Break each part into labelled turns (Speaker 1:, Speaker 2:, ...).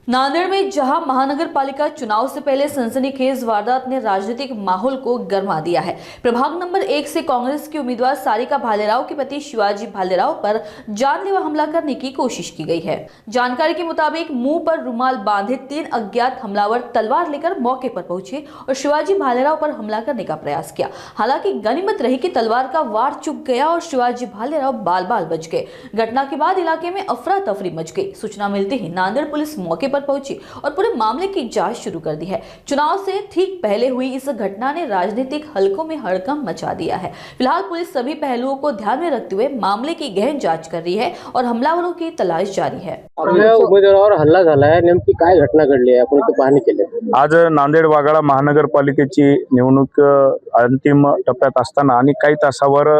Speaker 1: नांदेड़ में जहां महानगर पालिका चुनाव से पहले सनसनीखेज वारदात ने राजनीतिक माहौल को गर्मा दिया है। प्रभाग नंबर 1 से कांग्रेस की उम्मीदवार सारिका भालेराव के पति शिवाजी भालेराव पर जानलेवा हमला करने की कोशिश की गई है। जानकारी के मुताबिक मुंह पर रुमाल बांधे 3 अज्ञात हमलावर तलवार लेकर मौके पर पहुंचे और शिवाजी भालेराव पर हमला करने का प्रयास किया। हालांकि गनीमत रही कि तलवार का वार चुक गया और शिवाजी भालेराव बाल बाल बच गए। घटना के बाद इलाके में अफरा तफरी मच गई। सूचना मिलते ही नांदेड़ पुलिस मौके पर पहुंची और पूरे मामले की जांच शुरू कर दी है। चुनाव से ठीक पहले हुई इस घटना ने राजनीतिक हलकों में हड़कंप मचा दिया है। फिलहाल पुलिस सभी पहलुओं को ध्यान में रखते हुए मामले की गहन जांच कर रही है और हमलावरों की तलाश जारी है।
Speaker 2: उमेदवारावर हल्ला झालाय, नेमकी काय घटना घडली आहे आपण इथे पाहणी केली?
Speaker 3: आज नांदेड वाघाळा महानगरपालिकेची निवडणूक अंतिम टप्प्यात असताना आणि काही तासावर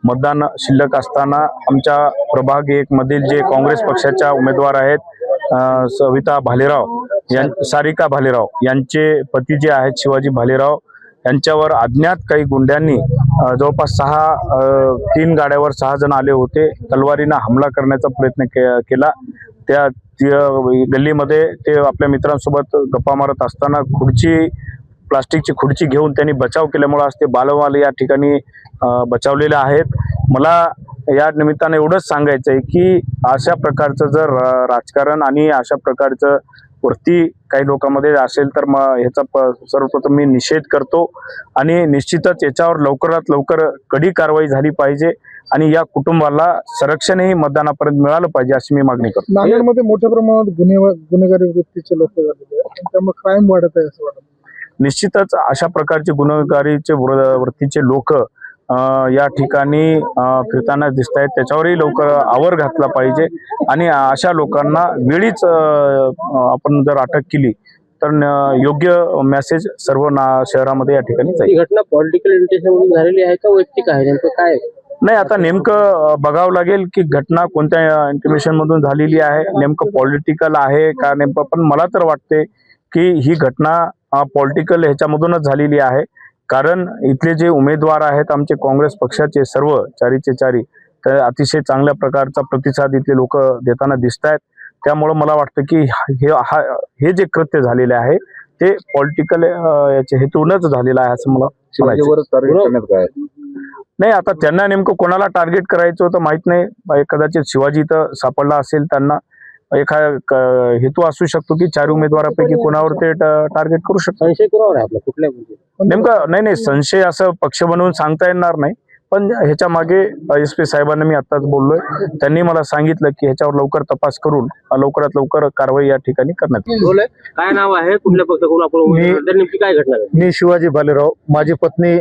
Speaker 3: मतदान शिल्लक असताना आमच्या प्रभाग 1 मधील जे काँग्रेस पक्षाच्या उमेदवार आहेत सविता भालेराव सारिका भालेराव यांचे पती जे आहेत शिवाजी भालेराव यांच्यावर अज्ञात काही गुंड्यांनी जवळपास 3 गाड्यावर 6 जण आले होते। तलवारीने हमला करण्याचा प्रयत्न केला। त्या गल्लीमध्ये ते आपल्या मित्रांसोबत गप्पा मारत असताना प्लास्टिकची खुर्ची घेऊन त्यांनी बचाव केल्यामुळे आज ते बालवाल या ठिकाणी बचावलेले आहेत। मला या निमित्ताने एवढंच सांगायचं आहे की अशा प्रकारचं जर राजकारण आणि अशा प्रकारचं वृत्ती काही लोकांमध्ये असेल तर ह्याचा सर्वप्रथम मी निषेध करतो आणि निश्चितच याच्यावर लवकरात लवकर कडी कारवाई झाली पाहिजे आणि या कुटुंबाला संरक्षणही मतदानापर्यंत मिळालं पाहिजे अशी मी मागणी करतो।
Speaker 4: नांदेडमध्ये मोठ्या प्रमाणात गुन्हेगारी वृत्तीचे लोक झालेले आहेत, त्यामुळे क्राईम वाढत आहे असं वाटतं।
Speaker 3: निश्चितच अशा प्रकारचे गुन्हेगारीचे वृत्तीचे लोक या ठिकाणी फिरताना दिसत आहेत, त्याच्यावरही लवकर आवर घातला पाहिजे आणि अशा लोकांना वेळीच आपण जर अटक केली तर योग्य मेसेज सर्व शहरामध्ये या ठिकाणी जाईल।
Speaker 2: ही घटना पॉलिटिकल इंटेन्शन मधून झालेली आहे का वैयक्तिक आहे, नेमकं काय?
Speaker 3: नाही, आता नेमकं बघावं लागेल की घटना कोणत्या इंटिमेशन मधून झालेली आहे, नेमकं पॉलिटिकल आहे का नेमकं। पण मला तर वाटते की ही घटना पॉलिटिकल ह्याच्यामधूनच झालेली आहे, कारण इथले जे उमेदवार आहेत आमचे काँग्रेस पक्षाचे सर्व चारीचे चारी तर अतिशय चांगल्या प्रकारचा प्रतिसाद इथले लोक देताना दिसत आहेत। त्यामुळे मला वाटतं की हे जे कृत्य झालेले आहे ते पॉलिटिकल याचे हेतूनच झालेलं आहे असं मला नाही। आता त्यांना नेमकं कोणाला टार्गेट करायचं होतं माहित नाही, कदाचित शिवाजी तर सापडला असेल, त्यांना एखादा हेतू असू शकतो की 4 उमेदवारापैकी कोणावर ते टार्गेट करू शकतो।
Speaker 2: संशय कोणावर आहे आपला, कुठल्या
Speaker 3: नेमकं नाही संशय असं पक्ष बनवून सांगता येणार नाही, पण ह्याच्या मागे SP साहेबांना मी आताच बोललोय, त्यांनी मला सांगितलं की ह्याच्यावर लवकर तपास करून लवकरात लवकर कारवाई या ठिकाणी करण्यात येईल।
Speaker 2: काय नाव आहे, कुठल्या पक्षाकडून आपण, नेमकी काय घटना?
Speaker 4: मी शिवाजी भालेराव, माझी पत्नी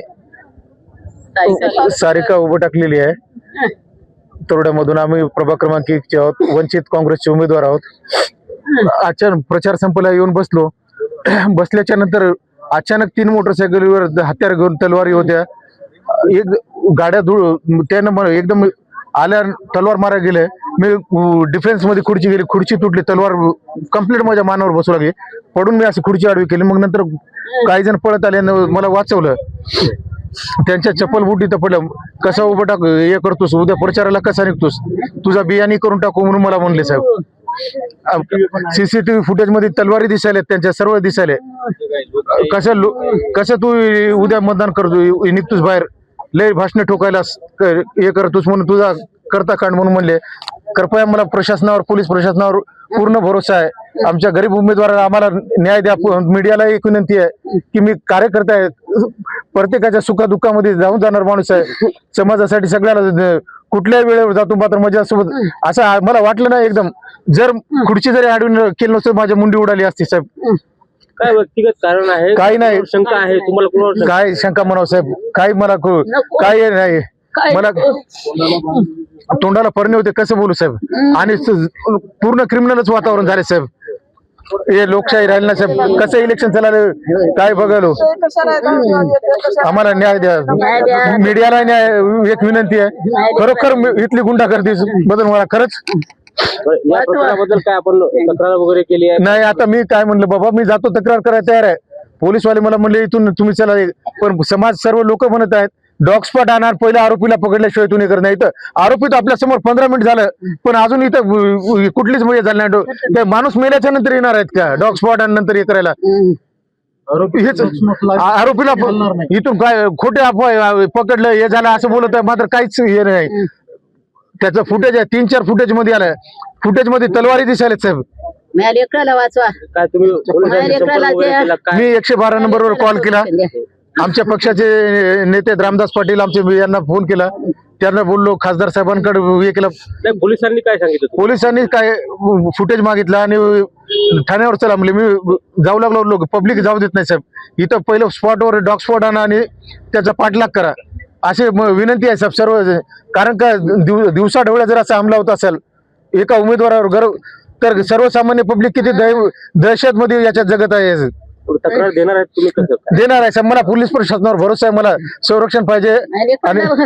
Speaker 4: सारिका उभं टाकलेली आहे। तोरड्यामधून आम्ही प्रभाग क्रमांक 1 चे आहोत, वंचित काँग्रेसचे उमेदवार आहोत। अचानक प्रचार संपला येऊन बसलो, बसल्याच्या नंतर अचानक 3 मोटरसायकलीवर हत्यार घेऊन तलवारी होत्या, एक गाड्या त्यानं एकदम आल्या तलवार मारायला गेले। मी डिफेन्स मध्ये खुर्ची गेली, खुर्ची तुटली, तलवार कंप्लीट माझ्या मानावर बसू लागली, पडून मी अशी खुर्ची आडवी केली। मग नंतर काही जण पळत आले, मला वाचवलं। त्यांच्या चप्पल बुटी तर पडलं, कसा उभं टाक हे करतोस, उद्या प्रचाराला कसा निघतोस, तुझा बियाणी करून टाकू म्हणून मला म्हणले साहेब। CCTV फुटेज मध्ये तलवारी दिसायला, त्यांच्या सर्व दिसायला, कसं तू उद्या मतदान करतो निघतोस बाहेर, लय भाषण ठोकायला हे करतोस म्हणून तुझा करता कांड म्हणून म्हणले। कृपया मला प्रशासनावर, पोलीस प्रशासनावर पूर्ण भरोसा आहे। आमच्या गरीब उमेदवाराला आम्हाला न्याय द्या। मीडियाला एक विनंती आहे की मी कार्यकर्ता आहे, प्रत्येकाच्या सुखादुःखामध्ये जाऊन जाणार माणूस आहे, समाजासाठी सगळ्याला कुठल्याही वेळेवर जातो। मात्र माझ्यासोबत असं मला वाटलं नाही, एकदम जर खुर्ची जरी आडून केलं नसतं माझ्या मुंडी उडाली असती साहेब।
Speaker 2: काय व्यक्तिगत कारण आहे? काही नाही, शंका आहे तुम्हाला? कोणावर
Speaker 4: काय शंका म्हणावं साहेब, काही मला काय नाही, मला तोंडाला परणे होते, कसं बोलू साहेब। आणि पूर्ण क्रिमिनलच वातावरण झाले साहेब, हे लोकशाही राहील ना साहेब, कसं इलेक्शन चाललं काय बघालो, आम्हाला न्याय द्या। मीडियाला न्याय एक विनंती आहे, खरोखर इथली गुंडागर्दी बद्दल मला खरंच
Speaker 2: या प्रकाराबद्दल काय आपण तक्रार वगैरे केली आहे?
Speaker 4: नाही, आता मी काय म्हणलं बाबा, मी जातो तक्रार करायला तयार आहे। पोलीसवाले मला म्हणले इथून तुम्ही चला, पण समाज सर्व लोक म्हणत आहेत डॉग स्पॉट आणणार, पहिल्या आरोपीला पकडल्याशिवाय तुम्ही करत नाही. तर आरोपी तर आपल्या समोर 15 मिनिट झालं, पण अजून इथं कुठलीच म्हणजे झाली नाही. ते माणूस मेल्याच्या नंतर येणार आहेत का डॉग स्पॉट नंतर हे करायला? हेच आरोपीला इथून काय खोटे अफवा पकडलं हे झालं असं बोलत आहे, मात्र काहीच हे नाही. त्याचं फुटेज आहे, 3-4 फुटेज मध्ये आलं. फुटेज मध्ये तलवारी दिसायला साहेब.
Speaker 5: माझ्या लेकराला वाचवा.
Speaker 2: काय तुम्ही पोलिसांशी
Speaker 5: लेकराला
Speaker 2: संपर्क वगैरे
Speaker 5: ते-
Speaker 2: केला? काय
Speaker 4: मी 112 नंबरवर कॉल केला. आमच्या पक्षाचे नेते रामदास पाटील आमचे यांना फोन केला. त्यांना बोललो, खासदार साहेबांकडे हे केलं.
Speaker 2: नाही, पोलिसांनी काय सांगितलं तुम्हाला?
Speaker 4: पोलिसांनी काय फुटेज मागितलं आणि ठाण्यावर चला म्हणले. मी जाऊ लागलो, लोक पब्लिक जाऊ देत नाही साहेब. इथं पहिलं स्पॉटवर डॉग स्पॉट आणा आणि त्याचा पाठलाग करा अशी विनंती आहे साहेब सर्व. कारण का दिवसा ढवळ्या जर असा हमला होत असेल एका उमेदवारावर गर्व, तर सर्वसामान्य पब्लिक किती दहशत मध्ये याच्यात जगत आहे.
Speaker 2: तक्रार देणार आहेत तुम्ही कसं?
Speaker 4: देणार आहे साहेब. मला पोलीस प्रशासनावर भरोसा आहे. मला संरक्षण पाहिजे
Speaker 5: माझ्या
Speaker 4: आणि
Speaker 5: लेकराला